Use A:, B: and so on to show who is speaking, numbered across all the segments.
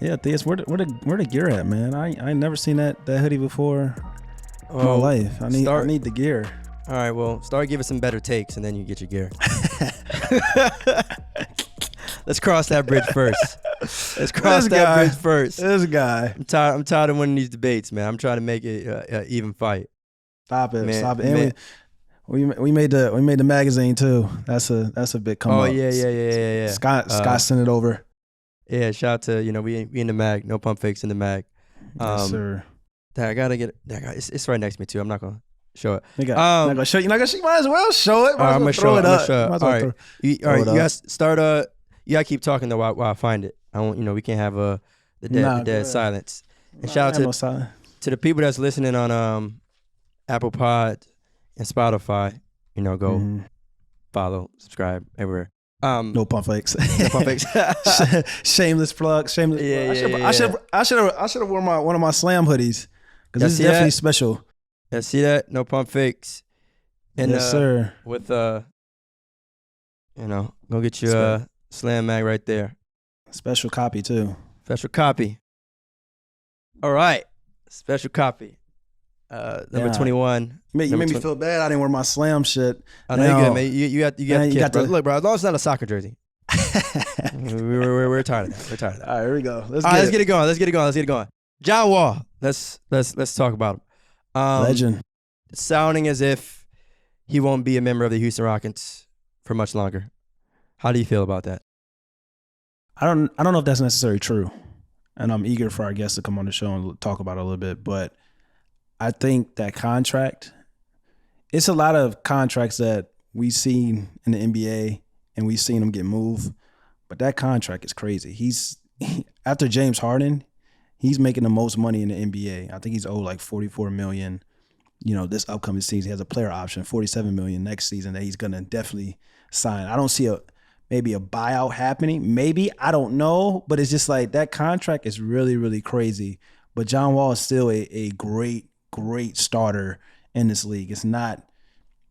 A: Yeah, Theus, where the gear at, man? I ain't never seen that hoodie before in my life. I need the gear.
B: All right, well, start giving some better takes, and then you get your gear. Let's cross that bridge first. This guy. I'm tired of winning these debates, man. I'm trying to make it an even fight.
A: Stop it. And we made the magazine too. That's a big come up.
B: Oh yeah.
A: Scott sent it over.
B: Yeah, shout out to we in the mag. No pump fakes in the mag.
A: Yes, sir.
B: I gotta get it. It's right next to me too. I'm not gonna show it.
A: You're not gonna show it. You might as well show it.
B: I'm gonna show it. All right. You guys start. You gotta keep talking though while I find it. I won't. We can't have the dead silence. And shout out to the people that's listening on Apple Pod and Spotify. Go follow, subscribe everywhere.
A: No pump fakes.
B: No pump fakes.
A: Shameless plug. Shameless.
B: Yeah.
A: I should have worn one of my Slam hoodies because this is definitely special.
B: Yeah, see that? No pump fakes. And
A: yes, sir.
B: With go get your Slam mag right there.
A: Special copy too.
B: Special copy. All right. Special copy. Number 21.
A: You made me feel bad. I didn't wear my Slam shit.
B: I know you're good, man. You got the kid, bro. Look, bro, as long as it's not a soccer jersey. we're tired of that.
A: All right, here we go. Let's
B: get it going. John Wall. Let's talk about him.
A: Legend.
B: It's sounding as if he won't be a member of the Houston Rockets for much longer. How do you feel about that?
A: I don't know if that's necessarily true, and I'm eager for our guests to come on the show and talk about it a little bit, but I think that contract, it's a lot of contracts that we've seen in the NBA and we've seen them get moved, but that contract is crazy. After James Harden, he's making the most money in the NBA. I think he's owed like $44 million. This upcoming season, he has a player option, $47 million next season that he's gonna definitely sign. I don't see maybe a buyout happening. Maybe, I don't know, but it's just like that contract is really, really crazy. But John Wall is still a great starter in this league. It's not,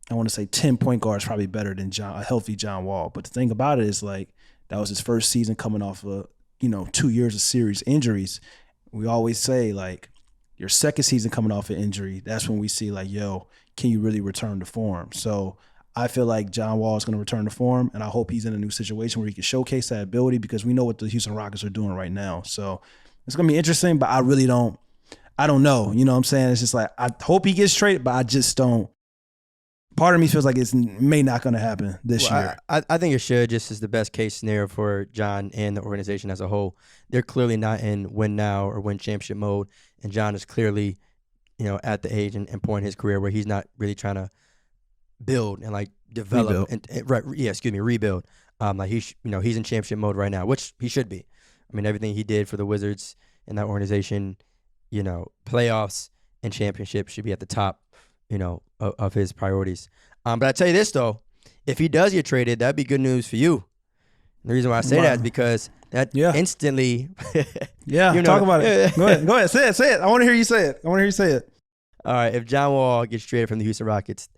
A: I want to say 10 point guards probably better than a healthy John Wall. But the thing about it is like that was his first season coming off of 2 years of serious injuries. We always say like your second season coming off an injury, that's when we see like, yo, can you really return to form? So I feel like John Wall is going to return to form, and I hope he's in a new situation where he can showcase that ability because we know what the Houston Rockets are doing right now. So it's going to be interesting, but I don't know. You know what I'm saying? It's just like, I hope he gets traded, but I just don't. Part of me feels like it's may not going to happen this year.
B: I think it should, just as the best case scenario for John and the organization as a whole. They're clearly not in win now or win championship mode, and John is clearly, at the age and point in his career where he's not really trying to build and like develop rebuild. Like he's in championship mode right now, which he should be. I mean, everything he did for the Wizards and that organization, playoffs and championships should be at the top, of his priorities. But I tell you this though, if he does get traded, that'd be good news for you. And the reason why I say that is because that instantly.
A: Talk about it. Go ahead. Say it. I want to hear you say it.
B: All right. If John Wall gets traded from the Houston Rockets,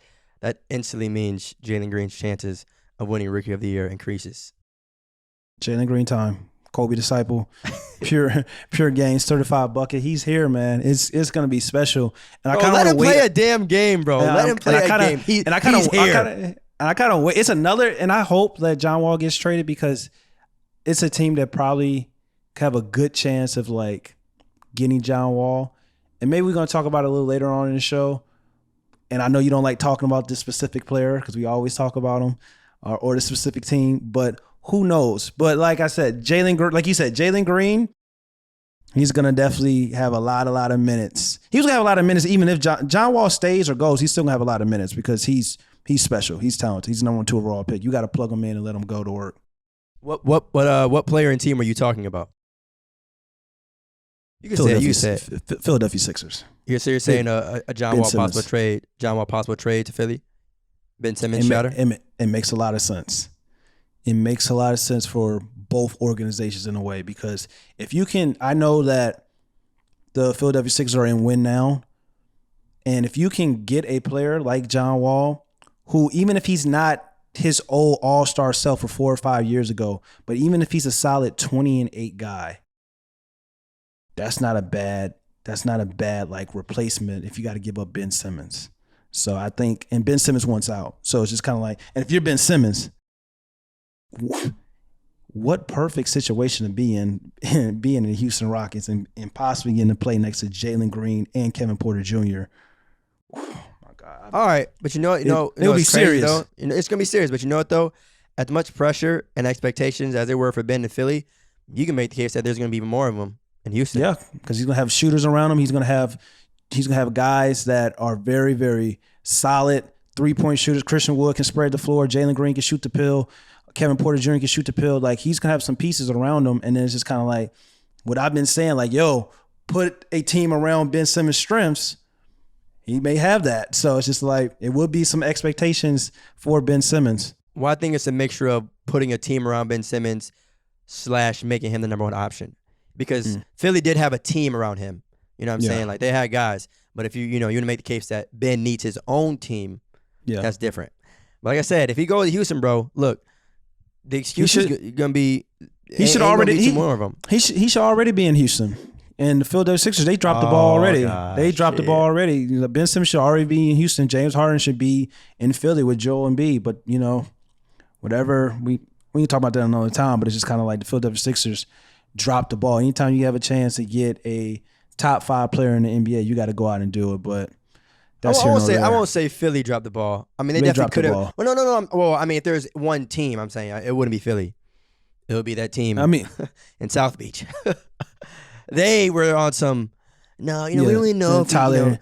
B: that instantly means Jalen Green's chances of winning Rookie of the Year increases.
A: Jalen Green time. Kobe disciple, pure games, 35 bucket. He's here, man. It's going to be special. And I kind of
B: let him play a damn game, bro. Let him play a game. He's here.
A: I kind of wait. It's another, and I hope that John Wall gets traded because it's a team that probably have a good chance of like getting John Wall. And maybe we're going to talk about it a little later on in the show. And I know you don't like talking about this specific player because we always talk about him or the specific team, but who knows? But like I said, Jalen Green, he's going to definitely have a lot of minutes. He's going to have a lot of minutes even if John Wall stays or goes, he's still going to have a lot of minutes because he's special. He's talented. He's the number 2 overall pick. You got to plug him in and let him go to work.
B: What player and team are you talking about? You can say it.
A: Philadelphia Sixers.
B: You're saying a John Wall possible trade. John Wall possible trade to Philly. Ben Simmons shatter.
A: It makes a lot of sense. It makes a lot of sense for both organizations in a way because if you can, I know that the Philadelphia Sixers are in win now, and if you can get a player like John Wall, who even if he's not his old all-star self for 4 or 5 years ago, but even if he's a solid 20-8 guy, that's not a bad like replacement if you got to give up Ben Simmons. So I think, and Ben Simmons wants out. So it's just kind of like, and if you're Ben Simmons, what perfect situation to be in, being in the Houston Rockets and possibly getting to play next to Jalen Green and Kevin Porter Jr. Oh my God.
B: All right, but it'll
A: be serious.
B: Though? It's gonna be serious. But you know what though? As much pressure and expectations as there were for Ben in Philly, you can make the case that there's gonna be even more of them in Houston.
A: Yeah, because he's gonna have shooters around him. He's gonna have guys that are very, very solid 3-point shooters. Christian Wood can spread the floor. Jalen Green can shoot the pill. Kevin Porter Jr. can shoot the pill. Like, he's gonna have some pieces around him, and then it's just kind of like what I've been saying. Like, yo, put a team around Ben Simmons' strengths. He may have that. So it's just like it would be some expectations for Ben Simmons.
B: Well, I think it's a mixture of putting a team around Ben Simmons / making him the number one option, because Philly did have a team around him. You know what I'm saying? Like, they had guys, but if you want to make the case that Ben needs his own team, that's different. But like I said, if he goes to Houston, bro, look, the excuse is gonna be
A: he should already more of them. He should already be in Houston. And the Philadelphia Sixers, they dropped the ball already. They dropped the ball already. Ben Simmons should already be in Houston. James Harden should be in Philly with Joel Embiid. But whatever, we can talk about that another time. But it's just kind of like the Philadelphia Sixers dropped the ball. Anytime you have a chance to get a top 5 player in the NBA, you got to go out and do it. But that's
B: I won't say Philly dropped the ball. I mean, they definitely could have. Well, no. Well, I mean, if there's one team, I'm saying it wouldn't be Philly. It would be that team. I mean, in South Beach. They were on some. No, we don't really know if
A: Tyler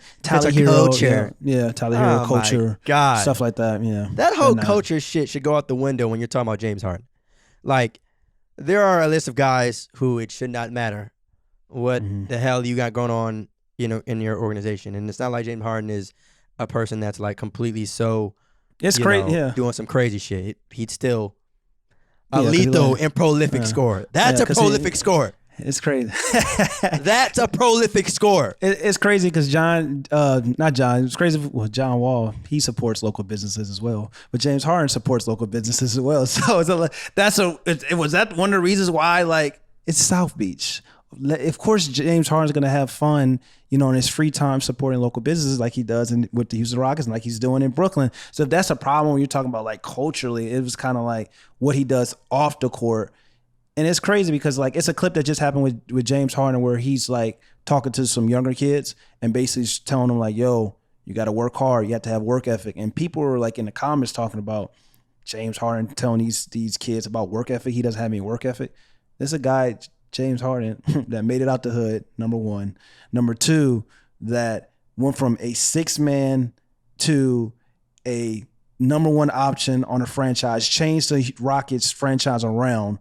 A: Hero culture. Yeah, Tyler Hero culture.
B: God,
A: stuff like that. Yeah,
B: that whole culture shit should go out the window when you're talking about James Harden. Like, there are a list of guys who it should not matter what the hell you got going on, in your organization, and it's not like James Harden is a person that's like completely so.
A: It's crazy. Yeah,
B: doing some crazy shit. He'd still a lethal and prolific scorer. That's a prolific scorer.
A: It's crazy.
B: That's a prolific score.
A: It's crazy because it's crazy with John Wall. He supports local businesses as well, but James Harden supports local businesses as well. So was that one of the reasons why, like, it's South Beach. Of course, James Harden's going to have fun, in his free time supporting local businesses like he does with the Houston Rockets and like he's doing in Brooklyn. So if that's a problem when you're talking about like culturally, it was kind of like what he does off the court. And it's crazy because, like, it's a clip that just happened with James Harden where he's like talking to some younger kids and basically telling them like, yo, you got to work hard. You have to have work ethic. And people were like in the comments talking about James Harden telling these kids about work ethic. He doesn't have any work ethic. There's a guy, James Harden, that made it out the hood, number one. Number two, that went from a 6-man to a number one option on a franchise, changed the Rockets franchise around.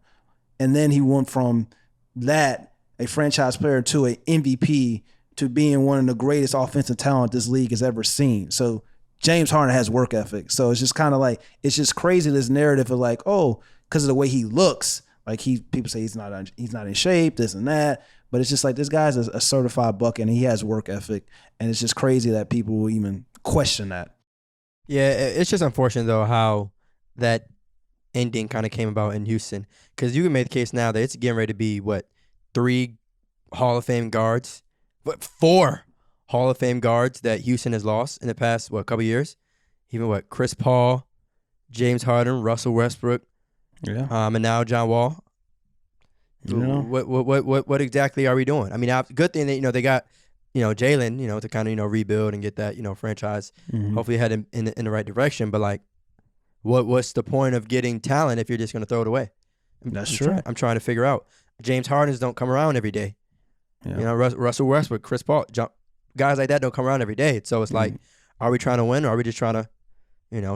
A: And then he went from that, a franchise player, to an MVP, to being one of the greatest offensive talent this league has ever seen. So James Harden has work ethic. So it's just kind of like, it's just crazy, this narrative of like, oh, because of the way he looks, like people say he's not in shape, this and that. But it's just like, this guy's a certified bucket and he has work ethic. And it's just crazy that people will even question that.
B: Yeah, it's just unfortunate though how that ending kind of came about in Houston, because you can make the case now that it's getting ready to be 3 Hall of Fame guards, 4 Hall of Fame guards that Houston has lost in the past couple years. Even Chris Paul, James Harden, Russell Westbrook, and now John Wall. What exactly are we doing? I mean, good thing that they got Jalen to kind of rebuild and get that franchise hopefully head in the right direction, but like, what's the point of getting talent if you're just going to throw it away?
A: That's true.
B: I'm trying to figure out. James Hardens don't come around every day. Yeah. Russell Westbrook, Chris Paul, guys like that don't come around every day. So it's like, are we trying to win, or are we just trying to,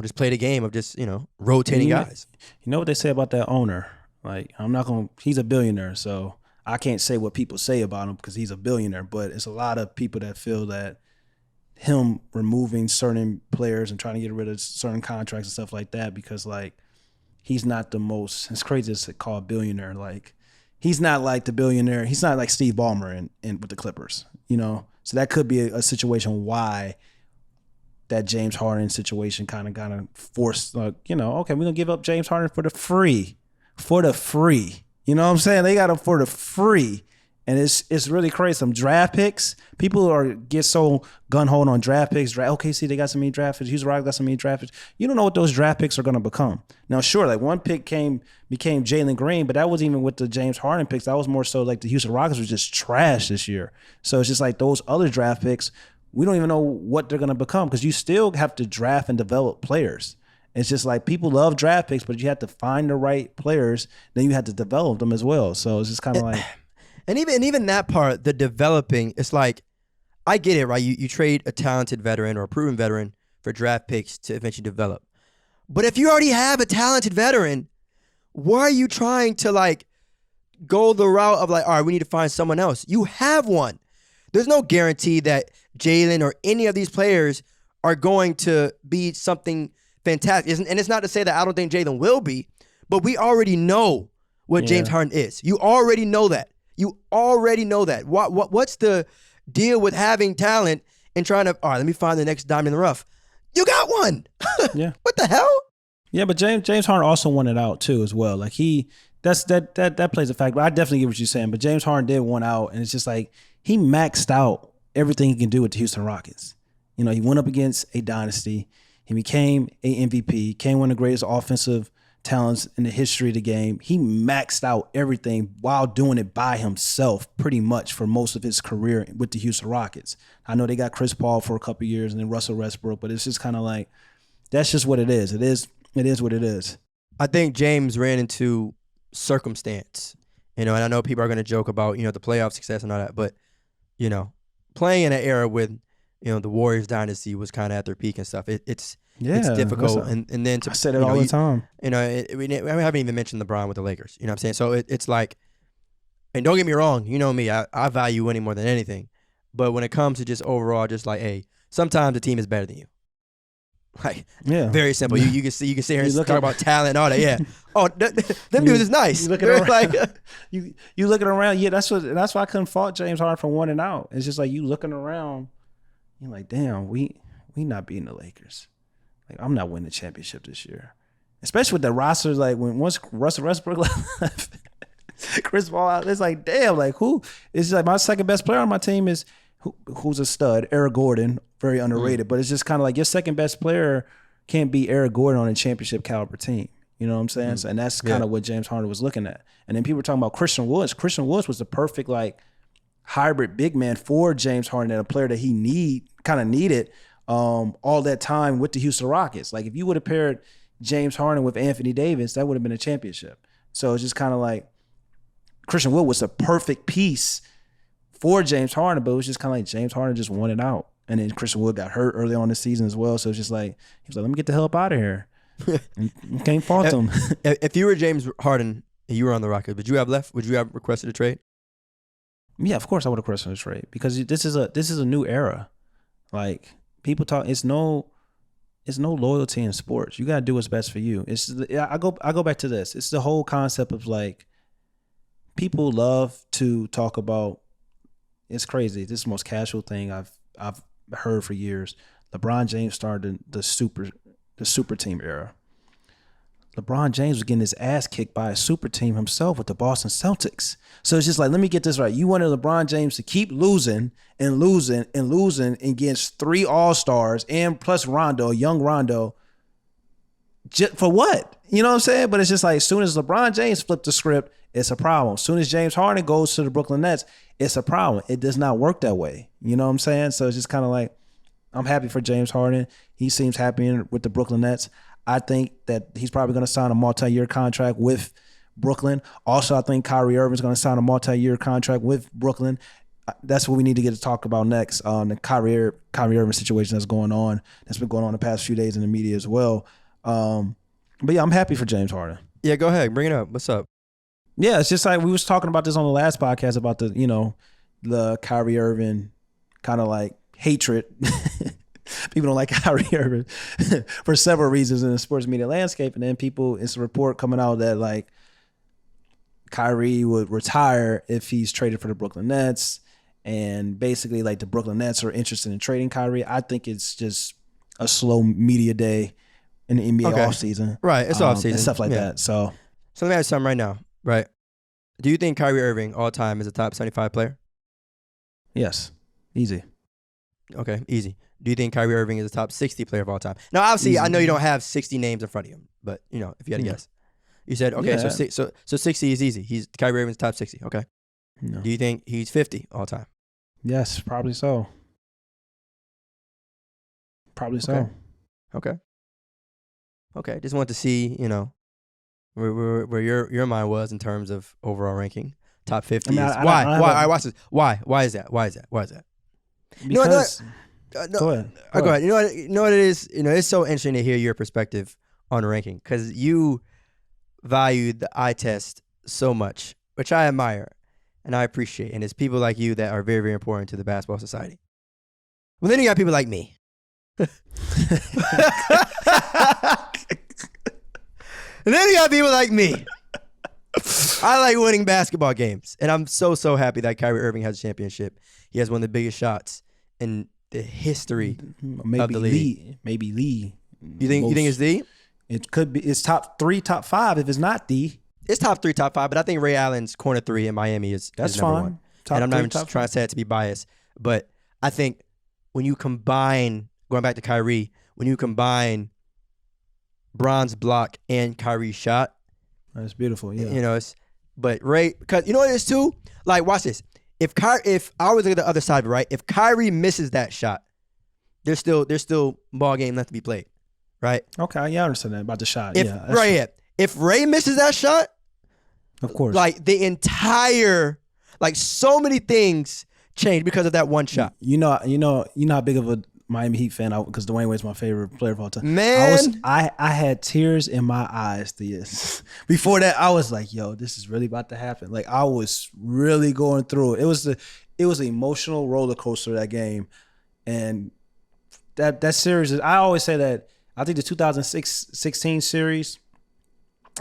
B: just play the game of just rotating guys?
A: You know what they say about that owner? Like, he's a billionaire, so I can't say what people say about him because he's a billionaire. But it's a lot of people that feel that him removing certain players and trying to get rid of certain contracts and stuff like that, because like, he's not the most, it's crazy to call a billionaire. Like, he's not like the billionaire. He's not like Steve Ballmer in with the Clippers, So that could be a situation why that James Harden situation kind of forced, like, okay, we're going to give up James Harden for the free. You know what I'm saying? They got him for the free. And it's really crazy. Some draft picks, people get so gun-ho on draft picks. OKC, they got so many draft picks. Houston Rockets got so many draft picks. You don't know what those draft picks are going to become. Now, sure, like one pick became Jalen Green, but that wasn't even with the James Harden picks. That was more so like the Houston Rockets was just trash this year. So it's just like those other draft picks, we don't even know what they're going to become because you still have to draft and develop players. It's just like people love draft picks, but you have to find the right players. Then you have to develop them as well. So it's just kind of like...
B: And even that part, the developing, it's like, I get it, right? You trade a talented veteran or a proven veteran for draft picks to eventually develop. But if you already have a talented veteran, why are you trying to like go the route of like, all right, we need to find someone else? You have one. There's no guarantee that Jalen or any of these players are going to be something fantastic. And it's not to say that I don't think Jalen will be, but we already know what James Harden is. You already know that. You already know that. What's the deal with having talent and trying to, all right, let me find the next diamond in the rough? You got one.
A: Yeah.
B: What the hell?
A: Yeah, but James Harden also won it out too as well. Like that plays a factor. But I definitely get what you're saying. But James Harden did one out, and it's just like he maxed out everything he can do with the Houston Rockets. You know, he went up against a dynasty. He became a MVP. Became one of the greatest offensive talents in the history of the game. He maxed out everything while doing it by himself pretty much for most of his career with the Houston Rockets. I know they got Chris Paul for a couple of years and then Russell Westbrook, but it's just kind of like, that's just what it is. It is what it is.
B: I think James ran into circumstance, and I know people are going to joke about, the playoff success and all that, but, playing in an era with, the Warriors dynasty was kind of at their peak and stuff. It's difficult, and then to,
A: I said it all the time.
B: I haven't even mentioned LeBron with the Lakers. You know what I'm saying? So it's like, and don't get me wrong, you know me, I value winning more than anything, but when it comes to just overall, just like, hey, sometimes the team is better than you. Like, very simple. You can sit here and talk about talent and all that. Yeah. Oh, them dudes is nice.
A: You looking around, like you looking around. Yeah, that's why I couldn't fault James Harden for winning out. It's just like you looking around. You're like, damn, we not beating the Lakers. Like, I'm not winning the championship this year, especially with the rosters. Like once Russell Westbrook left, Chris Paul out, it's like, damn, like who? It's like my second best player on my team is who's a stud, Eric Gordon, very underrated. But it's just kind of like your second best player can't be Eric Gordon on a championship caliber team. You know what I'm saying? So, and that's kind of what James Harden was looking at. And then people were talking about Christian Woods. Christian Woods was the perfect like hybrid big man for James Harden, and a player that he needed all that time with the Houston Rockets. Like if you would have paired James Harden with Anthony Davis, that would have been a championship. So it's just kind of like Christian Wood was the perfect piece for James Harden, but it was just kind of like James Harden just won it out. And then Christian Wood got hurt early on the season as well. So it's just like, he was like, let me get the hell up out of here. You can't fault him.
B: If you were James Harden and you were on the Rockets, would you have requested a trade?
A: Yeah, of course I would have requested a trade because this is a new era. Like people talk, it's no loyalty in sports. You got to do what's best for you. I go back to this. It's the whole concept of like, people love to talk about, it's crazy. This is the most casual thing I've heard for years. LeBron James started the super team era. LeBron James was getting his ass kicked by a super team himself with the Boston Celtics. So it's just like, let me get this right. You wanted LeBron James to keep losing and losing and losing against 3 All-Stars and plus Rondo, young Rondo. For what? You know what I'm saying? But it's just like, as soon as LeBron James flipped the script, it's a problem. As soon as James Harden goes to the Brooklyn Nets, it's a problem. It does not work that way. You know what I'm saying? So it's just kind of like, I'm happy for James Harden. He seems happy with the Brooklyn Nets. I think that he's probably going to sign a multi-year contract with Brooklyn. Also, I think Kyrie Irving is going to sign a multi-year contract with Brooklyn. That's what we need to get to talk about next. The Kyrie Irving situation that's going on. That's been going on the past few days in the media as well. But yeah, I'm happy for James Harden.
B: Yeah, go ahead. Bring it up. What's up?
A: Yeah, it's just like we was talking about this on the last podcast about the Kyrie Irving kind of like hatred. People don't like Kyrie Irving for several reasons in the sports media landscape. And then it's a report coming out that like Kyrie would retire if he's traded for the Brooklyn Nets. And basically like the Brooklyn Nets are interested in trading Kyrie. I think it's just a slow media day in the NBA offseason.
B: Right, it's offseason.
A: And stuff like that. So
B: let me ask you something right now, right? Do you think Kyrie Irving all time is a top 75 player?
A: Yes, easy.
B: Okay, easy. Do you think Kyrie Irving is a top 60 player of all time? Now, obviously, I know you don't have 60 names in front of you, but if you had to guess, you said okay.
A: Yeah.
B: So 60 is easy. He's Kyrie Irving's top 60. Okay.
A: No.
B: Do you think he's 50 all time?
A: Yes, probably so. Probably so.
B: Okay. Just want to see, where your mind was in terms of overall ranking. Top 50. Why? All right, watch this. Why? Why is that?
A: Because,
B: go ahead. Go ahead. You know what it is? It's so interesting to hear your perspective on ranking because you value the eye test so much, which I admire and I appreciate. And it's people like you that are very, very important to the basketball society. Well, then you got people like me. And then you got people like me. I like winning basketball games, and I'm so happy that Kyrie Irving has a championship. He has one of the biggest shots in the history of the league.
A: Maybe the.
B: You think it's the?
A: It could be. It's top 3, top 5. If it's not the,
B: it's top 3, top 5. But I think Ray Allen's corner 3 in Miami is
A: that's
B: number
A: fine.
B: 1.
A: Top
B: and I'm not
A: 3,
B: even just trying to say it to be biased, but I think when you combine, going back to Kyrie, when you combine Bron's block and Kyrie's shot.
A: That's beautiful, yeah.
B: But Ray, because you know what it is too? Like, watch this. If I was at the other side, right? If Kyrie misses that shot, there's still ball game left to be played, right?
A: Okay, yeah, I understand that about the shot.
B: If Ray misses that shot,
A: of course,
B: like the entire, like so many things change because of that one shot.
A: You know how big of a Miami Heat fan because Dwayne Wade's my favorite player of all time.
B: Man,
A: I had tears in my eyes before that. I was like, yo, this is really about to happen. Like I was really going through it. It was an emotional roller coaster, that game. And that series I always say that I think the 2016 series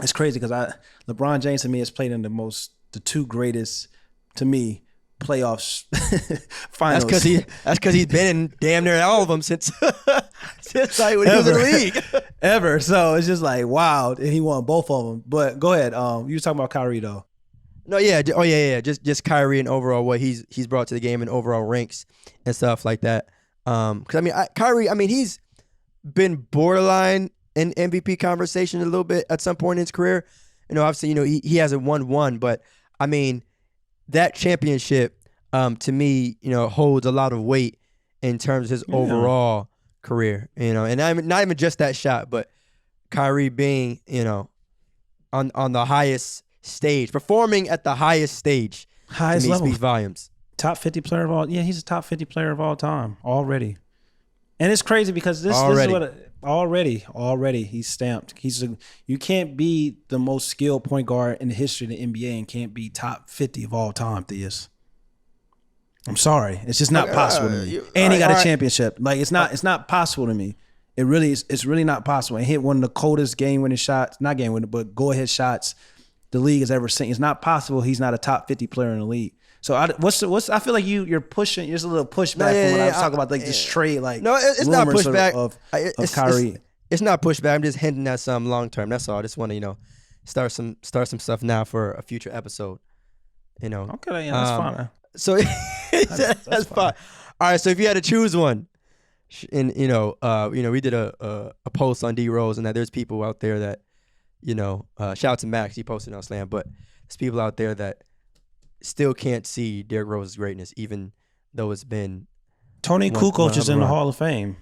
A: is crazy because LeBron James to me has played in the 2 greatest to me playoffs finals.
B: That's because he's been in damn near all of them since like when he was in the league.
A: Ever. So it's just like wow, and he won both of them. But go ahead. You were talking about Kyrie though.
B: No, yeah. Oh yeah. Just Kyrie and overall what he's brought to the game and overall ranks and stuff like that. Because Kyrie, he's been borderline in MVP conversation a little bit at some point in his career. Obviously, he hasn't won one, but that championship, to me, holds a lot of weight in terms of his overall career. And not even just that shot, but Kyrie being, on the highest stage, performing at the highest stage,
A: highest
B: to me
A: level,
B: speaks volumes.
A: Top 50 player of all. Yeah, he's a top 50 player of all time already. And it's crazy because this is what already he's stamped. You can't be the most skilled point guard in the history of the NBA and can't be top 50 of all time, Theus. I'm sorry. It's just not possible to me. And he got a championship. Like it's not possible to me. It really is. It's really not possible. And hit one of the coldest game-winning shots, not game-winning, but go-ahead shots the league has ever seen. It's not possible he's not a top 50 player in the league. So I feel like you're pushing. There's a little pushback from when I was talking about like this trade. Like
B: no, it's not pushback
A: of Kyrie.
B: It's not pushback. I'm just hinting at some long term. That's all. I just want to start some stuff now for a future episode.
A: Okay, yeah, that's fine.
B: So that's fine. All right. So if you had to choose one, and we did a post on D Rose and that there's people out there that shout out to Max, he posted on Slam, but there's people out there that still can't see Derrick Rose's greatness, even though it's been.
A: Tony Kukoc is in the Hall of Fame.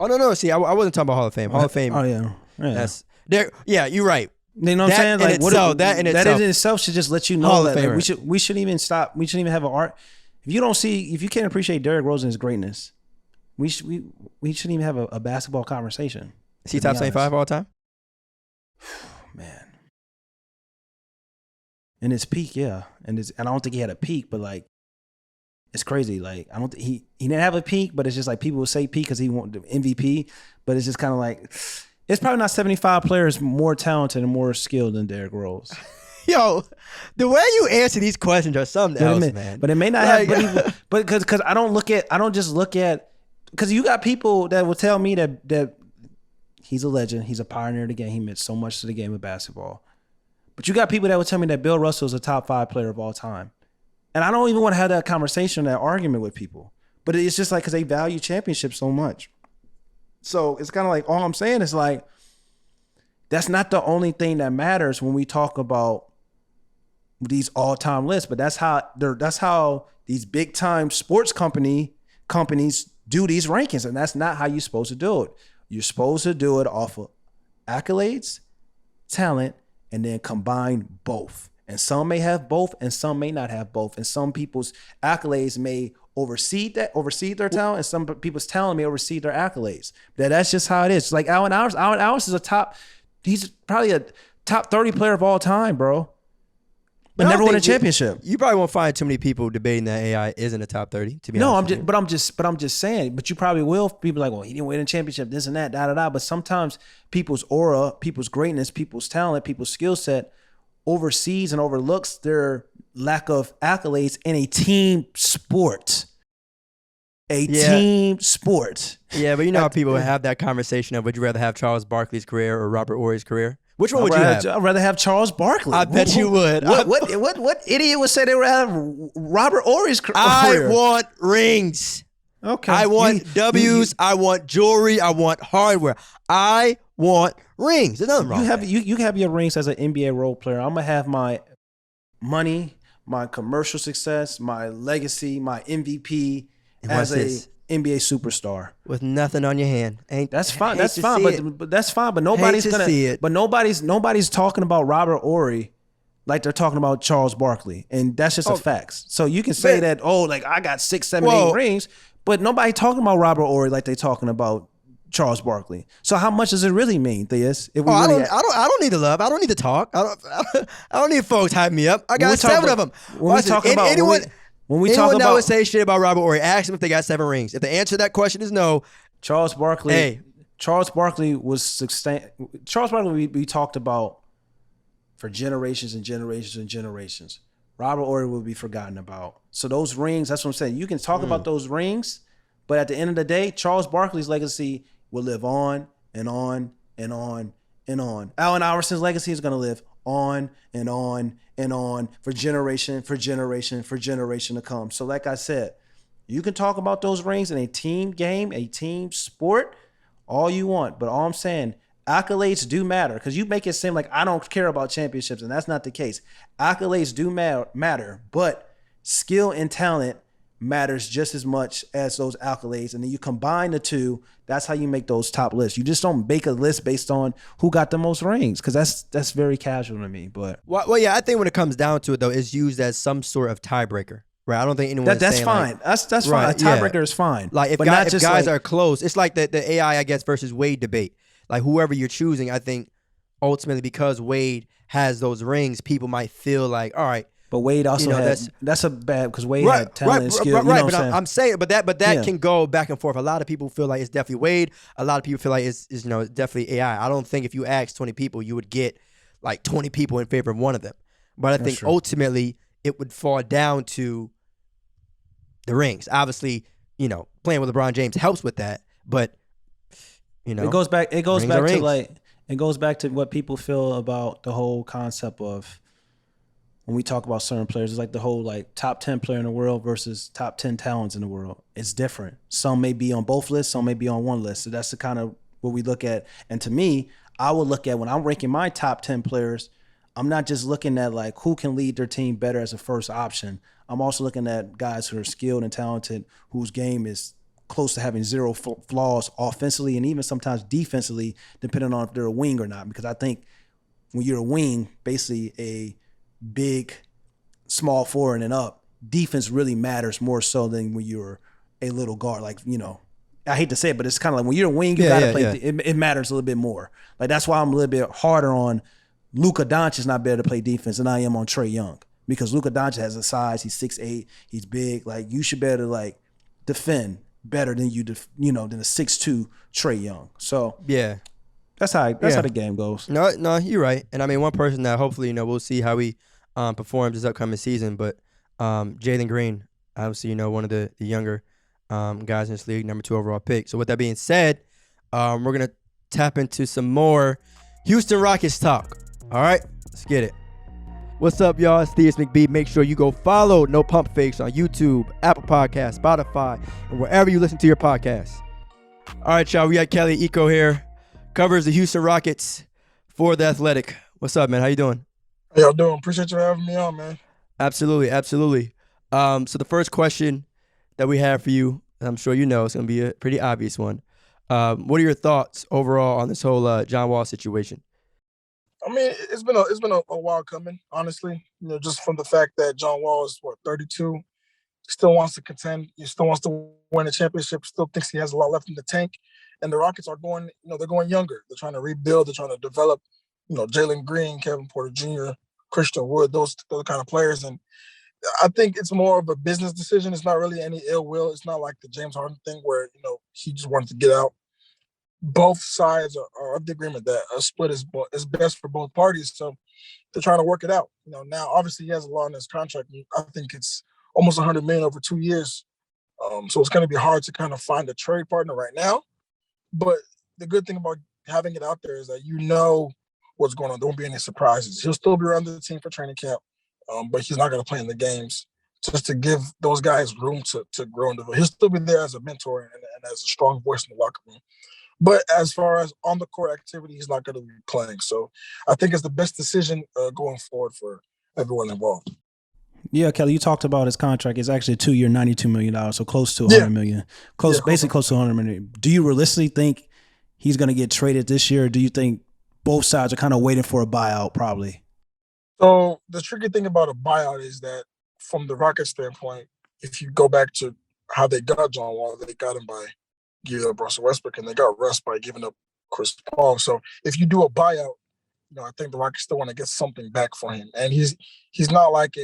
B: Oh no! See, I wasn't talking about Hall of Fame. Hall of Fame.
A: Oh yeah.
B: That's there. Yeah, you're right.
A: You know what I'm saying? Like that in itself should just let you know
B: Hall
A: that
B: of
A: like, we shouldn't even stop. We shouldn't even have an art. If you can't appreciate Derrick Rose and his greatness, we shouldn't even have a basketball conversation.
B: Is he top 75 all time?
A: Man. In his peak, yeah. And I don't think he had a peak, but like it's crazy. Like I don't think he didn't have a peak, but it's just like people would say peak because he won the MVP, but it's just kind of like it's probably not 75 players more talented and more skilled than Derrick Rose.
B: Yo, the way you answer these questions are something else, man.
A: But it may not have. But because I don't just look at because you got people that will tell me that he's a legend, he's a pioneer of the game, he meant so much to the game of basketball. But you got people that would tell me that Bill Russell is a top 5 player of all time. And I don't even want to have that conversation, that argument with people. But it's just like, because they value championships so much. So it's kind of like, all I'm saying is like, that's not the only thing that matters when we talk about these all-time lists. But that's how these big-time sports companies do these rankings. And that's not how you're supposed to do it. You're supposed to do it off of accolades, talent, and then combine both. And some may have both, and some may not have both. And some people's accolades may overseed their talent, and some people's talent may overseed their accolades. That's just how it is. Like Allen Iverson is he's probably a top 30 player of all time, bro. But never won a championship.
B: You probably won't find too many people debating that AI isn't a top 30. To be honest,
A: I'm just saying. But you probably will. People like, well, he didn't win a championship, this and that, da da da. But sometimes people's aura, people's greatness, people's talent, people's skill set oversees and overlooks their lack of accolades in a team sport. Team sport.
B: Yeah, but you know how people have that conversation of, would you rather have Charles Barkley's career or Robert Horry's career? Which one would you have?
A: I'd rather have Charles Barkley.
B: I bet you would.
A: What idiot would say they would have Robert Horry's career?
B: I want rings.
A: Okay.
B: I want W's. I want jewelry. I want hardware. I want rings. There's nothing wrong with that.
A: You have your rings as an NBA role player. I'm going to have my money, my commercial success, my legacy, my MVP as a NBA superstar
B: with nothing on your hand.
A: That's fine. That's fine. But that's fine. But nobody's gonna see it. But nobody's talking about Robert Horry like they're talking about Charles Barkley, and that's just a fact. So you can say that, like I got 6, 7, 8 rings, but nobody talking about Robert Horry like they talking about Charles Barkley. So how much does it really mean, Theus? I
B: don't need the love. I don't need to talk. I don't need folks hype me up. I got 7 of them. When we talk about, would say shit about Robert Horry, ask them if they got 7 rings. If the answer to that question is no,
A: Charles Barkley we talked about for generations and generations and generations. Robert Horry will be forgotten about. So those rings, that's what I'm saying. You can talk about those rings, but at the end of the day, Charles Barkley's legacy will live on and on and on and on. Allen Iverson's legacy is going to live on and on and on for generation to come. So like I said, you can talk about those rings in a team game, a team sport, all you want. But all I'm saying, accolades do matter, because you make it seem like I don't care about championships, and that's not the case. Accolades do matter, but skill and talent matters just as much as those accolades. And then you combine the two, that's how you make those top lists. You just don't make a list based on who got the most rings, because that's very casual to me. But
B: well, yeah, I think when it comes down to it, though, it's used as some sort of tiebreaker, right? I don't think anyone
A: that's fine.
B: Like,
A: that's fine. A tiebreaker is fine.
B: Like if guys are close, it's like the AI, I guess, versus Wade debate. Like whoever you're choosing, I think ultimately because Wade has those rings, people might feel like, all right.
A: But Wade also that's a bad, because Wade had talent and skill.
B: Right, but I'm saying, but that can go back and forth. A lot of people feel like it's definitely Wade. A lot of people feel like it's definitely AI. I don't think if you ask 20 people, you would get like 20 people in favor of one of them. But I think ultimately it would fall down to the rings. Obviously, playing with LeBron James helps with that, but it goes back to what people feel about the whole concept of, when we talk about certain players, it's like the whole top 10 player in the world versus top 10 talents in the world. It's different. Some may be on both lists, some may be on one list. So that's the kind of what we look at. And to me, I would look at, when I'm ranking my top 10 players, I'm not just looking at who can lead their team better as a first option. I'm also looking at guys who are skilled and talented, whose game is close to having zero flaws offensively and even sometimes defensively, depending on if they're a wing or not. Because I think when you're a wing, basically a big, small forward and up, defense really matters more so than when you're a little guard. I hate to say it, but it's kind of like when you're a wing, you gotta play. Yeah. It matters a little bit more. That's why I'm a little bit harder on Luka Doncic is not better to play defense than I am on Trae Young, because Luka Doncic has a size. He's 6'8", he's big. You should be able to defend better than than a 6'2" Trae Young. So yeah.
A: That's how the game goes.
B: No, you're right. And I mean, one person that hopefully we'll see how he performs this upcoming season, but Jalen Green, obviously one of the younger guys in this league, number 2 overall pick. So with that being said, we're gonna tap into some more Houston Rockets talk. All right, let's get it. What's up, y'all? It's Theus McBee. Make sure you go follow No Pump Fakes on YouTube, Apple Podcasts, Spotify, and wherever you listen to your podcasts. All right, y'all. We got Kelly Eco here. Covers the Houston Rockets for The Athletic. What's up, man? How you doing?
C: How y'all doing? Appreciate you having me on, man.
B: Absolutely. So the first question that we have for you, I'm sure you know, it's going to be a pretty obvious one. What are your thoughts overall on this whole John Wall situation?
C: I mean, it's been a while coming, honestly. Just from the fact that John Wall is 32, still wants to contend, he still wants to win a championship, still thinks he has a lot left in the tank. And the Rockets are going, they're going younger. They're trying to rebuild. They're trying to develop, Jalen Green, Kevin Porter Jr., Christian Wood, those kind of players. And I think it's more of a business decision. It's not really any ill will. It's not like the James Harden thing where, he just wanted to get out. Both sides are of the agreement that a split is best for both parties. So they're trying to work it out. Now obviously he has a law in his contract. I think it's almost $100 million over 2 years. So it's going to be hard to kind of find a trade partner right now. But the good thing about having it out there is that what's going on. There won't be any surprises. He'll still be around the team for training camp, but he's not going to play in the games just to give those guys room to grow and develop. He'll still be there as a mentor and as a strong voice in the locker room. But as far as on the court activity, he's not going to be playing. So I think it's the best decision going forward for everyone involved.
A: Yeah, Kelly, you talked about his contract. It's actually a 2-year, $92 million, so close to $100 million. Basically close to $100 million. Do you realistically think he's going to get traded this year, or do you think both sides are kind of waiting for a buyout probably?
C: So the tricky thing about a buyout is that from the Rockets standpoint, if you go back to how they got John Wall, they got him by giving up Russell Westbrook, and they got Russ by giving up Chris Paul. So if you do a buyout, I think the Rockets still want to get something back for him. And he's not like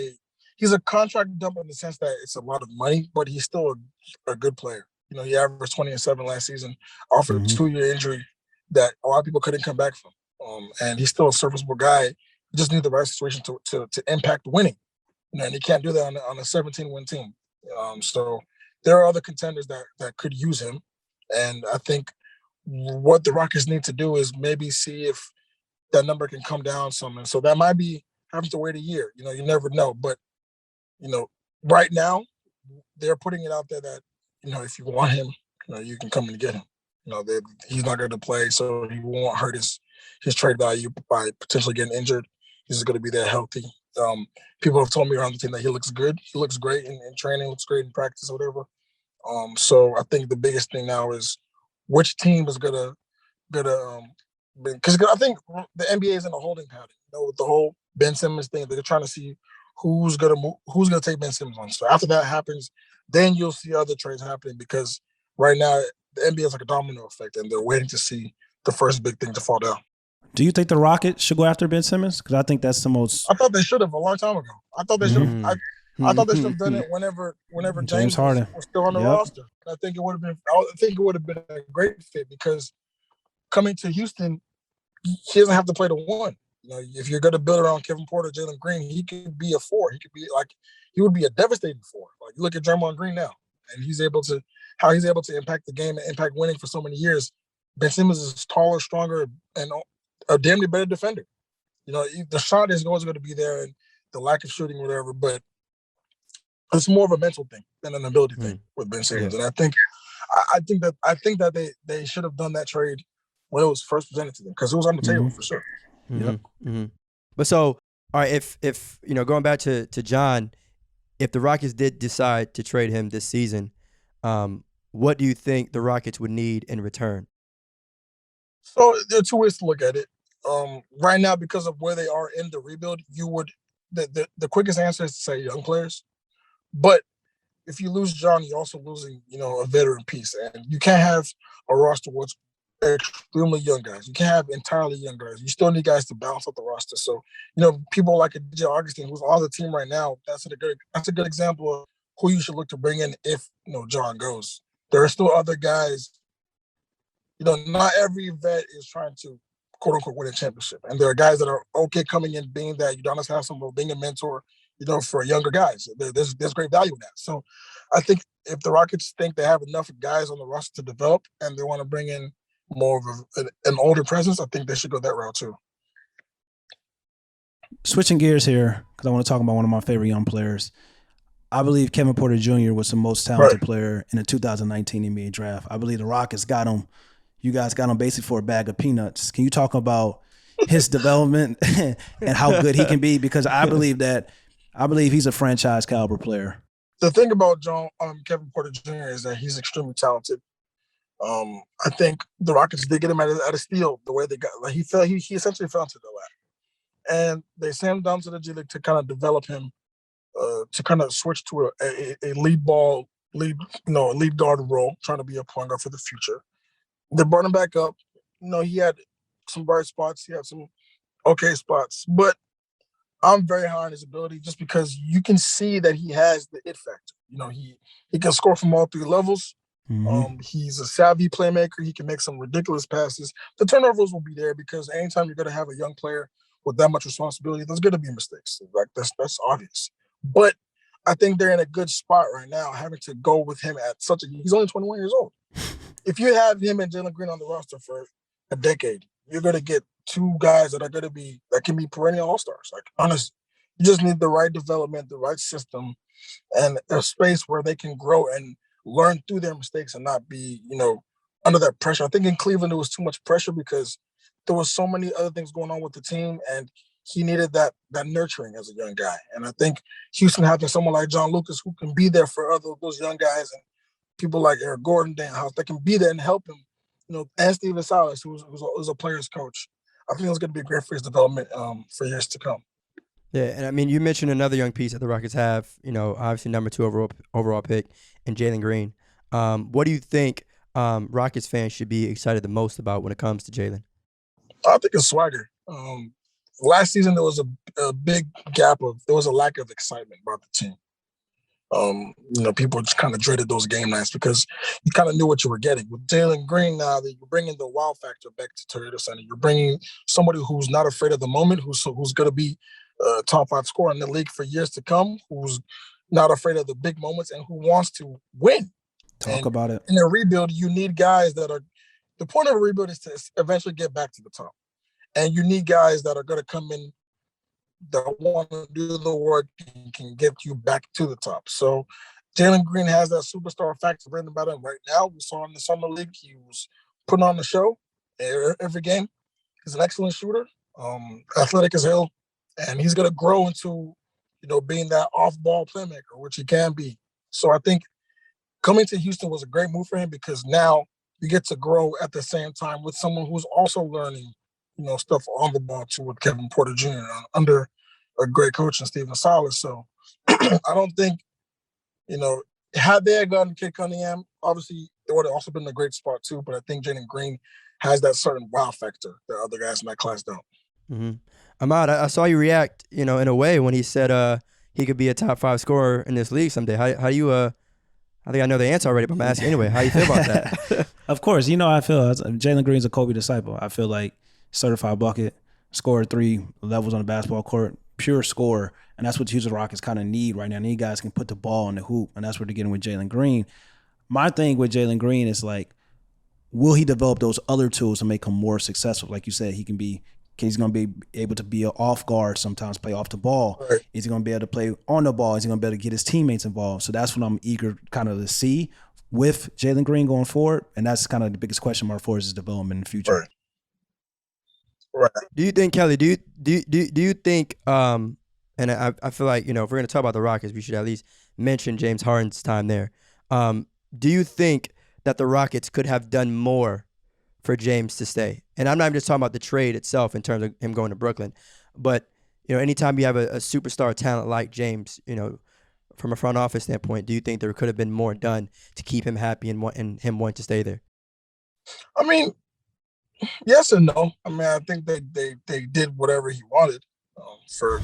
C: he's a contract dump in the sense that it's a lot of money, but he's still a good player. He averaged 20 and 7 last season, off a 2-year injury that a lot of people couldn't come back from. And he's still a serviceable guy. You just need the right situation to impact winning. And he can't do that on a 17-win team. So there are other contenders that could use him. And I think what the Rockets need to do is maybe see if that number can come down some. And so that might be having to wait a year. You never know. But, right now, they're putting it out there that, if you want him, you can come and get him. He's not going to play, so he won't hurt his trade value by potentially getting injured. He's just going to be there healthy. People have told me around the team that he looks good. He looks great in training, looks great in practice or whatever. So I think the biggest thing now is which team is gonna because I think the NBA is in a holding pattern. With the whole Ben Simmons thing, they're trying to see who's gonna take Ben Simmons on. So after that happens, then you'll see other trades happening because right now the NBA is like a domino effect, and they're waiting to see the first big thing to fall down.
A: Do you think the Rockets should go after Ben Simmons? Because I think that's the most.
C: I thought they should have a long time ago. I thought they should have. I thought they should have done it whenever James Harden was still on the roster. I think it would have been a great fit because coming to Houston, he doesn't have to play the one. If you're going to build around Kevin Porter, Jalen Green, he could be a 4. He would be a devastating 4. Like you look at Draymond Green now, and how he's able to impact the game and impact winning for so many years. Ben Simmons is taller, stronger, and a damn near better defender. The shot is always going to be there, and the lack of shooting, whatever, but it's more of a mental thing than an ability thing with Ben Simmons. And I think that they should have done that trade when it was first presented to them because it was on the table for sure.
B: But so, all right, if going back to John, if the Rockets did decide to trade him this season, what do you think the Rockets would need in return?
C: So there are two ways to look at it. Right now, because of where they are in the rebuild, the quickest answer is to say young players. But if you lose John, you're also losing, a veteran piece. And you can't have a roster with extremely young guys. You can't have entirely young guys. You still need guys to balance out the roster. So, people like DJ Augustine, who's on the team right now, that's a good example of who you should look to bring in if, John goes. There are still other guys. Not every vet is trying to, quote unquote, win a championship. And there are guys that are okay coming in, being that Udonis Haslem, being a mentor, for younger guys. There's great value in that. So I think if the Rockets think they have enough guys on the roster to develop and they want to bring in more of an older presence, I think they should go that route too.
A: Switching gears here, because I want to talk about one of my favorite young players. I believe Kevin Porter Jr. was the most
C: Right.
A: talented player in the 2019 NBA draft. I believe the Rockets got him. You guys got him basically for a bag of peanuts. Can you talk about his development and how good he can be? Because I believe he's a franchise caliber player.
C: The thing about Kevin Porter Jr. is that he's extremely talented. I think the Rockets did get him at a steal. The way they got, like he essentially fell into the lap, and they sent him down to the G League to kind of develop him, to kind of switch to a lead guard role, trying to be a point guard for the future. They brought him back up. He had some bright spots. He had some okay spots, but I'm very high on his ability just because you can see that he has the it factor. He can score from all three levels.
A: Mm-hmm.
C: He's a savvy playmaker. He can make some ridiculous passes. The turnovers will be there because anytime you're going to have a young player with that much responsibility, there's going to be mistakes. Like that's obvious. But I think they're in a good spot right now, having to go with him at he's only 21 years old. If you have him and Jalen Green on the roster for a decade, you're going to get two guys that can be perennial all-stars. Like, honestly, you just need the right development, the right system, and a space where they can grow and learn through their mistakes and not be, under that pressure. I think in Cleveland, there was too much pressure because there was so many other things going on with the team, and he needed that nurturing as a young guy. And I think Houston having someone like John Lucas who can be there for those young guys, and people like Eric Gordon, Dan House, that can be there and help him, and Steven Silas, who's a player's coach. I think it's going to be great for his development for years to come.
B: Yeah, and I mean, you mentioned another young piece that the Rockets have, obviously number 2 overall pick in Jalen Green. What do you think Rockets fans should be excited the most about when it comes to Jalen?
C: I think it's swagger. Last season, there was a big gap there was a lack of excitement about the team. People just kind of dreaded those game nights because you kind of knew what you were getting. With Jalen Green now, that you're bringing the wow factor back to Toyota Center. You're bringing somebody who's not afraid of the moment, who's going to be a top 5 scorer in the league for years to come, who's not afraid of the big moments, and who wants to win.
A: Talk about it.
C: In a rebuild, you need guys that are – the point of a rebuild is to eventually get back to the top. And you need guys that are going to come in that want to do the work and can get you back to the top. So Jalen Green has that superstar factor written about him right now. We saw in the summer league, he was putting on the show every game. He's an excellent shooter, athletic as hell, and he's going to grow into, being that off-ball playmaker, which he can be. So I think coming to Houston was a great move for him because now you get to grow at the same time with someone who's also learning stuff on the ball too, with Kevin Porter Jr. Under a great coach in Steven Silas. So I don't think, had they gotten Kid Cunningham, obviously it would have also been a great spot too. But I think Jalen Green has that certain wow factor that other guys in that class don't.
B: Mm-hmm. Ahmad, I saw you react, in a way when he said he could be a top 5 scorer in this league someday. How do you I think I know the answer already, but I'm asking anyway. How do you feel about that?
A: Of course, I feel Jalen Green's a Kobe disciple. I feel like certified bucket, scored 3 levels on the basketball court, pure scorer, and that's what the Houston Rockets kind of need right now. And these guys can put the ball in the hoop, and that's what they're getting with Jalen Green. My thing with Jalen Green is like, will he develop those other tools to make him more successful? Like you said, he's going to be able to be an off guard sometimes, play off the ball.
C: Right.
A: Is he going to be able to play on the ball? Is he going to be able to get his teammates involved? So that's what I'm eager kind of to see with Jalen Green going forward, and that's kind of the biggest question mark for his development in the future.
C: Right.
B: Do you think, Kelly? Do you think? And I feel like if we're going to talk about the Rockets, we should at least mention James Harden's time there. Do you think that the Rockets could have done more for James to stay? And I'm not even just talking about the trade itself in terms of him going to Brooklyn, but anytime you have a superstar talent like James, from a front office standpoint, do you think there could have been more done to keep him happy and him wanting to stay there?
C: I mean, yes and no. I mean, I think they did whatever he wanted for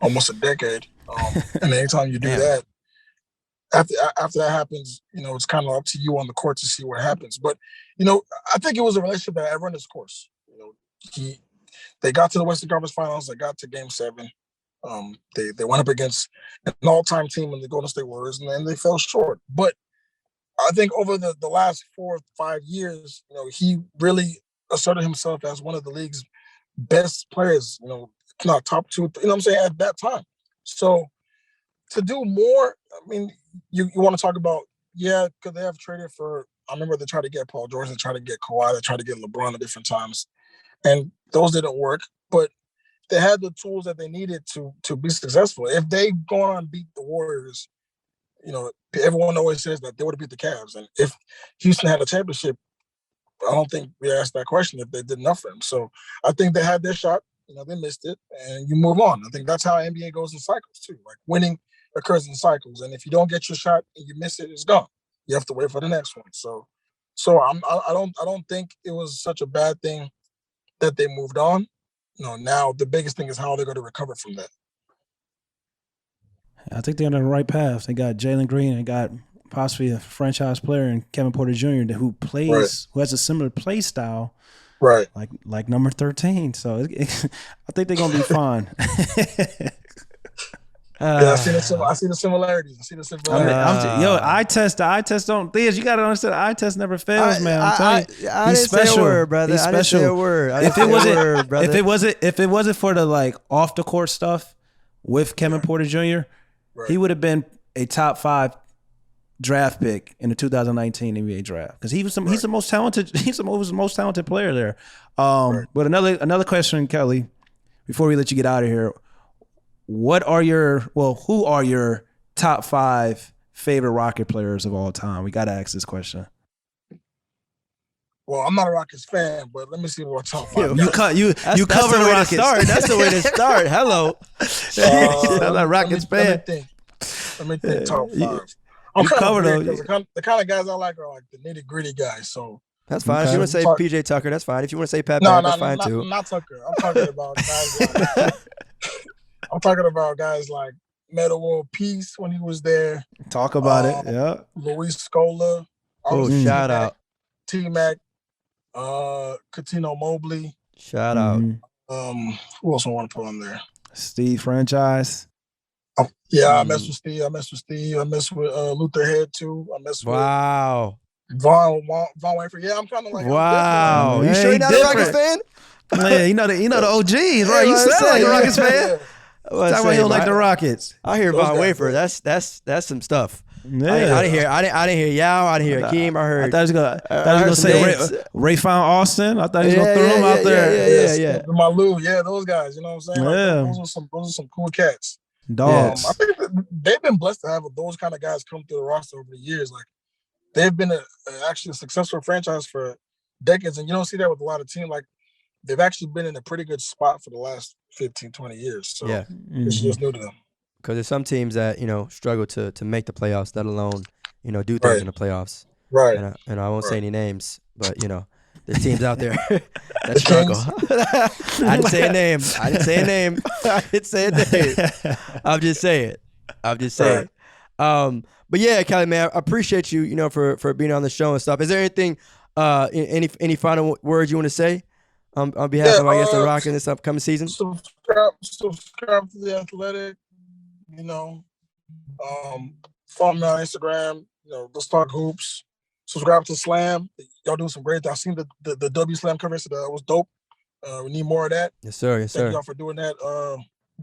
C: almost a decade. And anytime you do that, after that happens, it's kind of up to you on the court to see what happens. But, I think it was a relationship that had run its course. They got to the Western Conference Finals. They got to Game 7. They went up against an all-time team in the Golden State Warriors, and then they fell short. But I think over the last 4 or 5 years, he really asserted himself as one of the league's best players, not top 2, at that time. So to do more, I mean, you want to talk about, because they have traded for, I remember they tried to get Paul George, they tried to get Kawhi, they tried to get LeBron at different times, and those didn't work. But they had the tools that they needed to be successful. If they go on and beat the Warriors, everyone always says that they would have beat the Cavs. And if Houston had a championship, I don't think we asked that question if they did enough for them. So I think they had their shot. They missed it, and you move on. I think that's how NBA goes in cycles too. Like winning occurs in cycles, and if you don't get your shot and you miss it, it's gone. You have to wait for the next one. So I don't think it was such a bad thing that they moved on. Now the biggest thing is how they're going to recover from that.
A: I think they're on the right path. They got Jalen Green and got possibly a franchise player in Kevin Porter Jr. who plays, who has a similar play style,
C: right?
A: Like number 13. So I think they're gonna be fine.
C: I see the similarities.
A: Eye test don't. You gotta understand. Eye test never fails, man. I'm telling you,
B: I didn't say a word, brother.
A: He's special.
B: I didn't say a word.
A: If it wasn't for the like off the court stuff with Kevin Porter Jr., he would have been a top 5 draft pick in the 2019 NBA draft because he's the most talented. He's the most talented player there. But another question, Kelly, before we let you get out of here. Who are your top 5 favorite Rocket players of all time? We got to ask this question.
C: Well, I'm not a Rockets fan, but let me see what top 5.
A: You cover the Rockets.
B: That's the way to start. Hello.
A: I'm not a Rockets fan.
C: Let me think top 5.
A: I'm kind of
C: the kind of guys I like are like the nitty gritty guys. So
B: that's fine. If you want to say PJ Tucker, that's fine. If you want to say Pat
C: Bev,
B: that's fine too.
C: Not Tucker. I'm talking about guys like Metta World Peace when he was there.
A: Talk about it. Yeah.
C: Luis Scola.
B: Shout out.
C: T-Mac. Coutinho Mobley.
B: Shout out.
C: Who else I want to put on there?
A: Steve Franchise.
C: I mess with Steve. I mess with Luther Head too. I mess with
B: Wow.
C: Von Wafer. Yeah, I'm kind of like
B: wow. You sure you're not a Rockets fan?
A: Yeah, you know the OGs, right? You sound like a Rockets fan. Talking about you don't like the Rockets.
B: I hear Von Wafer. That's some stuff.
A: Yeah.
B: I didn't hear Yao. I didn't hear Akeem. I thought
A: he was gonna say Rayfon Austin. I thought he was gonna throw him out there.
C: Yeah. Malou, those guys. You know what I'm saying? Like, those are some cool cats.
A: Dogs.
C: I think they've been blessed to have those kind of guys come through the roster over the years. Like they've been actually a successful franchise for decades, and you don't see that with a lot of teams. Like they've actually been in a pretty good spot for the last 15, 20 years. So it's just new to them.
B: Because there's some teams that struggle to make the playoffs, let alone do things in the playoffs.
C: Right.
B: And I won't say any names, but there's teams out there that struggle. I didn't say a name. I'm just saying. But yeah, Kelly, man, I appreciate you, for being on the show and stuff. Is there anything, any final words you want to say on behalf of, I guess, the Rockets in this upcoming season?
C: Subscribe to The Athletic. Follow me on Instagram. Let's talk hoops. Subscribe to Slam. Y'all doing some great things. I've seen the W Slam coverage. That was dope. We need more of that.
B: Yes, sir.
C: Thank y'all for doing that.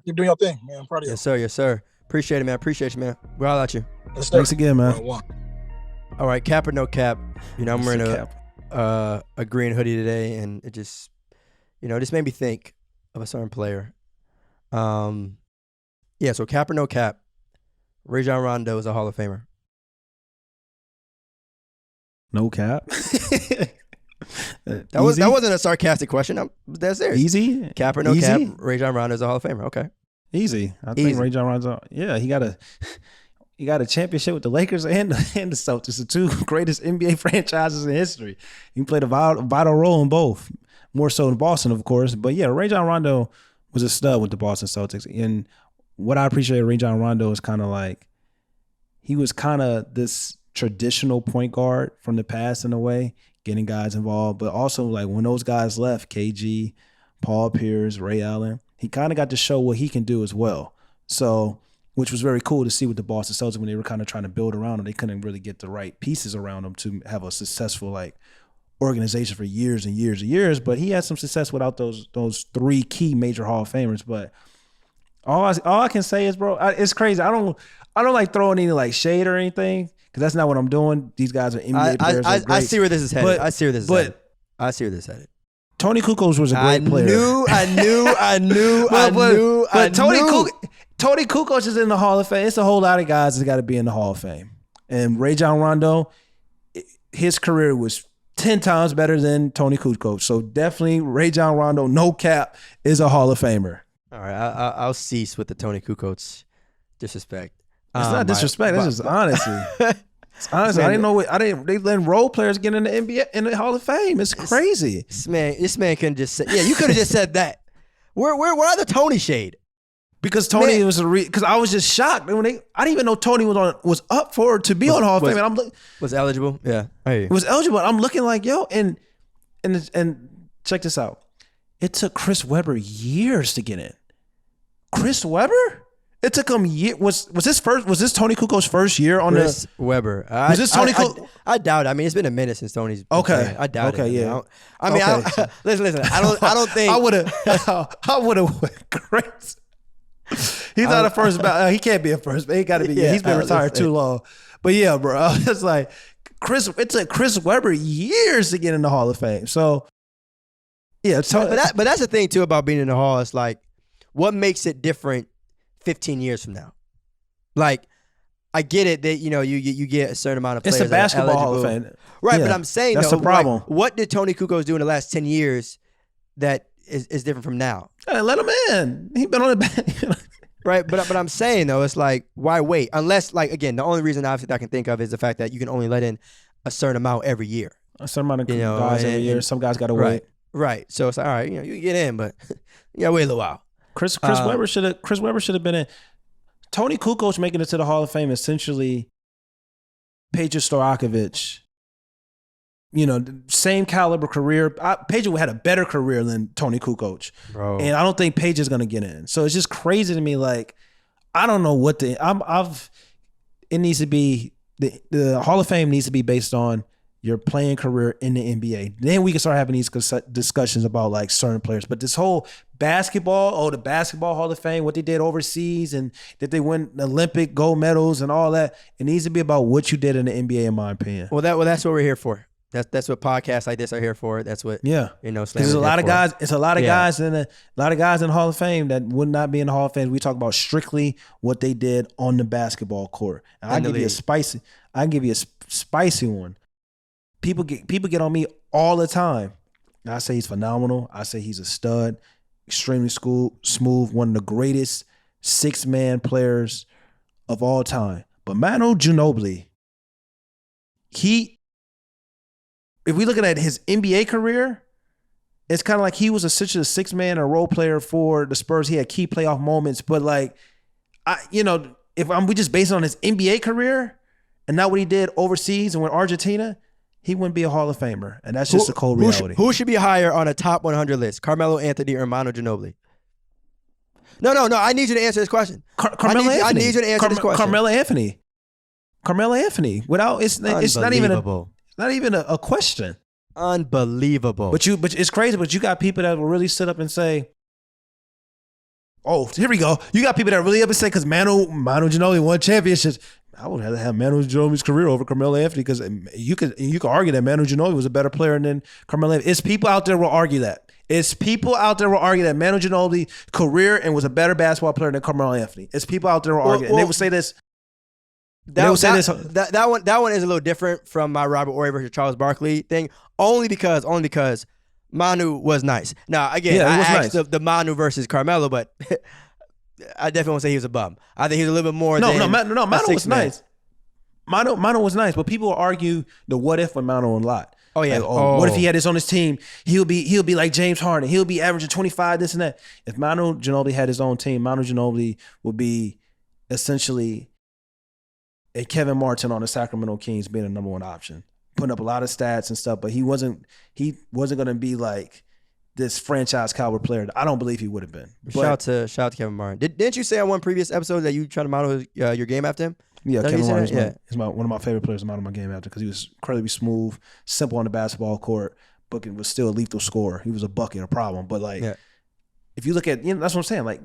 C: Keep doing your thing, man. I'm proud of you.
B: Yes, sir. Appreciate it, man. Appreciate you, man. We're all at you.
A: Thanks again, man.
B: All right, cap or no cap. I'm wearing a green hoodie today, and it just, just made me think of a certain player. So cap or no cap, Rajon Rondo is a Hall of Famer.
A: No cap.
B: That wasn't a sarcastic question. That's serious.
A: Easy.
B: Cap or no cap, Rajon Rondo is a Hall of Famer. Okay.
A: Easy. I think Rajon Rondo. Yeah, he got a championship with the Lakers and the Celtics, the 2 greatest NBA franchises in history. He played a vital role in both, more so in Boston, of course. But yeah, Rajon Rondo was a stud with the Boston Celtics. And what I appreciate of Rajon Rondo is kind of like he was kind of this traditional point guard from the past in a way, getting guys involved. But also like when those guys left, KG, Paul Pierce, Ray Allen, he kind of got to show what he can do as well. So, which was very cool to see with the Boston Celtics when they were kind of trying to build around him. They couldn't really get the right pieces around him to have a successful like organization for years and years and years. But he had some success without those 3 key major Hall of Famers. But All I can say is, bro, it's crazy. I don't like throwing any like shade or anything because that's not what I'm doing. These guys are NBA players.
B: I see where this is headed. I see where this is headed.
A: Tony Kukoc was a great player.
B: I knew.
A: Tony Kukoc is in the Hall of Fame. It's a whole lot of guys that got to be in the Hall of Fame. And Rajon Rondo, his career was 10 times better than Tony Kukoc. So definitely Rajon Rondo, no cap, is a Hall of Famer.
B: All right, I'll cease with the Tony Kukoc disrespect.
A: It's not disrespect. That's just honesty. Honestly, I didn't know. They let role players get in the NBA in the Hall of Fame. It's crazy.
B: This man couldn't just say. Yeah, you could have just said that. Where are the Tony shade?
A: Because Tony was because I was just shocked when I didn't even know Tony was up to be on Hall of Fame. And
B: was eligible. Yeah,
A: was eligible. I'm looking like and check this out. It took Chris Webber years to get in. Chris Webber? It took him years. Was this Tony Kukoc's first year on
B: Chris Webber?
A: Was this Tony Kukoc?
B: I doubt it. I mean, it's been a minute since Tony's been playing. I doubt it.
A: Okay, yeah.
B: I mean, listen. I don't think
A: I would have went crazy. He's not a first ballot. He can't be a first. He got to be. He's been retired too long. But yeah, bro, I was like, it took Chris Webber years to get in the Hall of Fame. So yeah,
B: but that's the thing too about being in the Hall. It's like, what makes it different 15 years from now? Like, I get it that you get a certain amount of players.
A: It's a basketball Hall of Fame,
B: right? Yeah, but I'm saying
A: that's the problem.
B: Like, what did Tony Kukoc do in the last 10 years that is different from now?
A: Hey, let him in. He been on the back.
B: Right, but I'm saying though, it's like, why wait? Unless, like, again, the only reason obviously that I can think of is the fact that you can only let in a certain amount every year.
A: A certain amount of guys every year. Some guys got to wait.
B: Right. So it's like, all right, you get in, but you got to wait a little while.
A: Chris Webber should have been in. Tony Kukoc making it to the Hall of Fame essentially. Peja Stojakovic. Same caliber career. Peja had a better career than Tony Kukoc.
B: Bro.
A: And I don't think Peja's going to get in. So it's just crazy to me. Like, I don't know what it needs to be, the Hall of Fame needs to be based on your playing career in the NBA. Then we can start having these discussions about like certain players. But this whole basketball, the Basketball Hall of Fame, what they did overseas and that they win Olympic gold medals and all that, it needs to be about what you did in the NBA, in my opinion.
B: Well, that's what we're here for. That's what podcasts like this are here for. That's what
A: There's a lot of guys. It's a lot of guys in the Hall of Fame that would not be in the Hall of Fame. We talk about strictly what they did on the basketball court. And I can give you a spicy one. People get on me all the time. I say he's phenomenal. I say he's a stud, extremely smooth, one of the greatest 6-man players of all time. But Manu Ginobili, if we looking at his NBA career, it's kind of like he was essentially a 6-man or role player for the Spurs. He had key playoff moments, but like, we just based it on his NBA career and not what he did overseas and with Argentina, he wouldn't be a Hall of Famer, and that's just a cold reality.
B: Who should be higher on a top 100 list? Carmelo Anthony or Manu Ginobili? No. I need you to answer this question.
A: Carmelo Anthony.
B: I need you to answer this question.
A: Carmelo Anthony. It's not even a question.
B: Unbelievable.
A: But it's crazy. But you got people that will really sit up and say, "Oh, here we go." You got people that really up and say, "Because Manu Ginobili won championships." I would rather have Manu Ginobili's career over Carmelo Anthony because you could argue that Manu Ginobili was a better player than Carmelo Anthony. It's people out there will argue that. Manu Ginobili's career and was a better basketball player than Carmelo Anthony. It's people out there will argue, and they would say this.
B: That one is a little different from my Robert Horry versus Charles Barkley thing, only because Manu was nice. Now again, I asked the Manu versus Carmelo, but I definitely won't say he was a bum. I think he was a little bit more.
A: Manu was nice. Manu was nice, but people will argue the what if when Manu won a lot.
B: Oh yeah.
A: Like, what if he had this on his team? He'll be like James Harden. He'll be averaging 25, this and that. If Manu Ginobili had his own team, Manu Ginobili would be essentially a Kevin Martin on the Sacramento Kings being a number one option, putting up a lot of stats and stuff. But he wasn't going to be like this franchise caliber player. I don't believe he would have been.
B: Shout out to Kevin Martin. Didn't you say on one previous episode that you try to model your game after him?
A: Yeah, Kevin Martin is one of my favorite players to model my game after because he was incredibly smooth, simple on the basketball court, but was still a lethal scorer. He was a bucket, a problem. But if you look at, that's what I'm saying. Like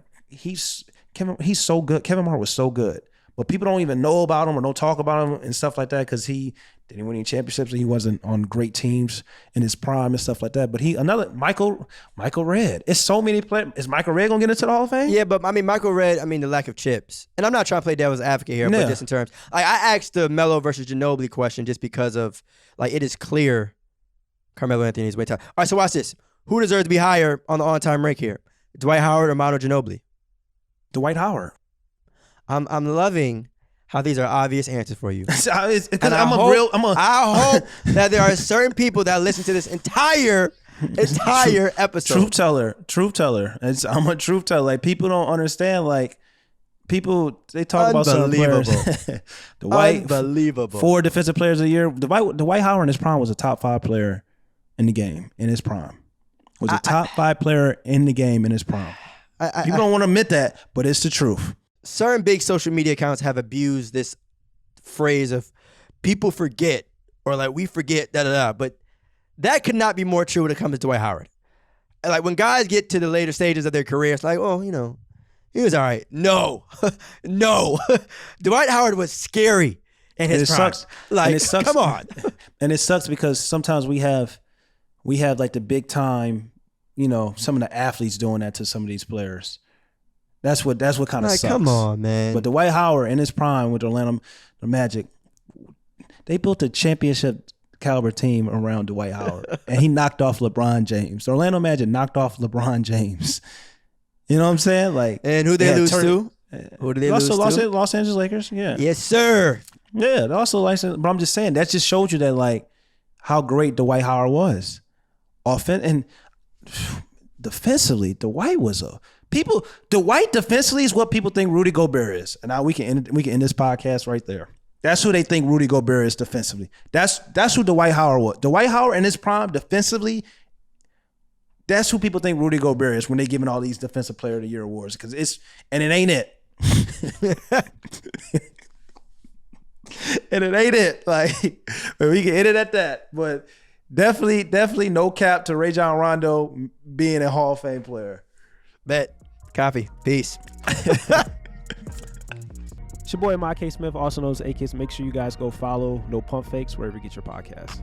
A: he's so good. Kevin Hart was so good. But people don't even know about him or don't talk about him and stuff like that because he didn't win any championships and he wasn't on great teams in his prime and stuff like that. But Michael Redd. It's so many players. Is Michael Redd gonna get into the Hall of Fame?
B: Yeah, but I mean Michael Redd, the lack of chips. And I'm not trying to play devil's advocate here, but just in terms, I asked the Melo versus Ginobili question just because of it is clear Carmelo Anthony is way top. All right, so watch this. Who deserves to be higher on the on-time rank here? Dwight Howard or Manu Ginobili?
A: Dwight Howard.
B: I'm loving how these are obvious answers for you.
A: I
B: hope that there are certain people that listen to this entire episode.
A: Truth teller. I'm a truth teller. Like people don't understand. People they talk about some players.
B: Unbelievable.
A: 4 defensive players of the year. Dwight Howard in his prime was a top 5 player in the game in his prime. Was a top 5 player in the game in his prime. People don't want to admit that, but it's the truth.
B: Certain big social media accounts have abused this phrase of people forget or we forget but that could not be more true when it comes to Dwight Howard. When guys get to the later stages of their career, it's he was all right. No. Dwight Howard was scary in his prime.
A: Sucks. And it sucks.
B: Come on.
A: And it sucks because sometimes we have the big time, some of the athletes doing that to some of these players. That's what kind of sucks.
B: Come on, man.
A: But Dwight Howard in his prime with Orlando Magic, they built a championship caliber team around Dwight Howard, and he knocked off LeBron James. The Orlando Magic knocked off LeBron James. You know what I'm saying?
B: And who they lose to? Who did they lose to?
A: Los Angeles Lakers. Yeah.
B: Yes, sir.
A: Yeah, they also but I'm just saying that just showed you that how great Dwight Howard was, and defensively, Dwight defensively is what people think Rudy Gobert is. And now we can end this podcast right there. That's who they think Rudy Gobert is defensively. That's who Dwight Howard was. Dwight Howard in his prime defensively, that's who people think Rudy Gobert is when they giving all these Defensive Player of the Year awards. It ain't it. And it ain't it. We can end it at that. But definitely no cap to Rajon Rondo being a Hall of Fame player.
B: Bet. Copy. Peace.
A: It's your boy, M.I.K. Smith, also known as A-Kiss. Make sure you guys go follow No Pump Fakes wherever you get your podcasts.